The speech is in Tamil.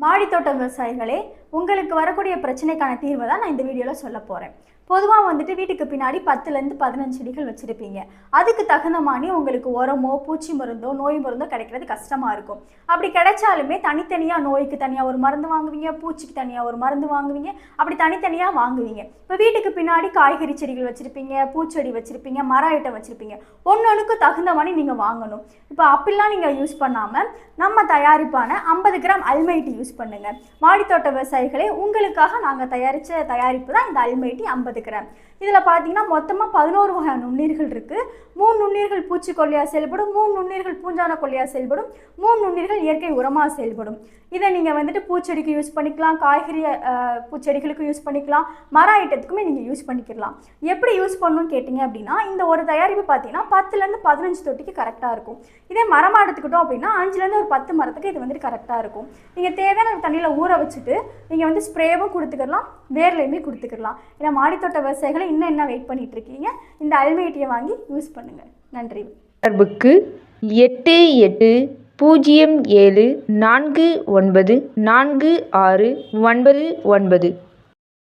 மாடித்தோட்ட விவசாயிகளே, உங்களுக்கு வரக்கூடிய பிரச்சனைக்கான தீர்வை தான் நான் இந்த வீடியோவில் சொல்ல போகிறேன். பொதுவாக வந்துட்டு வீட்டுக்கு பின்னாடி 10லேருந்து 15 செடிகள் வச்சுருப்பீங்க. அதுக்கு தகுந்த மாதிரி உங்களுக்கு உரமோ பூச்சி மருந்தோ நோய் மருந்தோ கிடைக்கிறது கஷ்டமாக இருக்கும். அப்படி கிடைச்சாலுமே தனித்தனியாக நோய்க்கு தனியாக ஒரு மருந்து வாங்குவீங்க, பூச்சிக்கு தனியாக ஒரு மருந்து வாங்குவீங்க, அப்படி தனித்தனியாக வாங்குவீங்க. இப்போ வீட்டுக்கு பின்னாடி காய்கறி செடிகள் வச்சுருப்பீங்க, பூச்செடி வச்சுருப்பீங்க, மர ஐட்டம் வச்சுருப்பீங்க. ஒன்னொன்றுக்கு தகுந்த மாதிரி நீங்கள் வாங்கணும். இப்போ அப்படிலாம் நீங்கள் யூஸ் பண்ணாமல் நம்ம தயாரிப்பான 50 கிராம் அல்மைட்டி யூஸ் பண்ணுங்கள். மாடித்தோட்ட விவசாயிகளே, உங்களுக்காக நாங்கள் தயாரித்த தயாரிப்பு தான் இந்த அல்மைட்டி 50 கிராம். இதில் பார்த்தீங்கன்னா மொத்தமாக 11 வகை நுண்ணீர்கள் இருக்குது. 3 நுண்ணீர்கள் பூச்சிக்கொல்லியாக செயல்படும், 3 நுண்ணீர்கள் பூஞ்சான கொல்லியாக செயல்படும், 3 நுண்ணீர்கள் இயற்கை உரமாக செயல்படும். இதை நீங்கள் வந்துட்டு பூச்செடிக்கு யூஸ் பண்ணிக்கலாம், காய்கறி பூச்செடிகளுக்கு யூஸ் பண்ணிக்கலாம், மர ஐட்டத்துக்குமே நீங்கள் யூஸ் பண்ணிக்கலாம். எப்படி யூஸ் பண்ணணும்னு கேட்டிங்க அப்படின்னா, இந்த ஒரு தயாரிப்பு பார்த்தீங்கன்னா 10லேருந்து 15 தொட்டிக்கு கரெக்டாக இருக்கும். இதே மரமாக எடுத்துக்கிட்டோம் அப்படின்னா 5லேருந்து ஒரு 10 மரத்துக்கு இது வந்துட்டு கரெக்டாக இருக்கும். நீங்கள் தேவையான தண்ணியில் ஊற வச்சுட்டு நீங்கள் வந்து ஸ்ப்ரேவும் கொடுத்துக்கலாம், வேர்லையுமே கொடுத்துக்கலாம். ஏன்னா மாடித்தோட்ட விவசாயிகளை இன்னும் என்ன வெயிட் பண்ணிட்டு இருக்கீங்க? இந்த அல்மைட்டியை வாங்கி யூஸ் பண்ணுங்கள். நன்றி. தொடர்புக்கு 8807494699.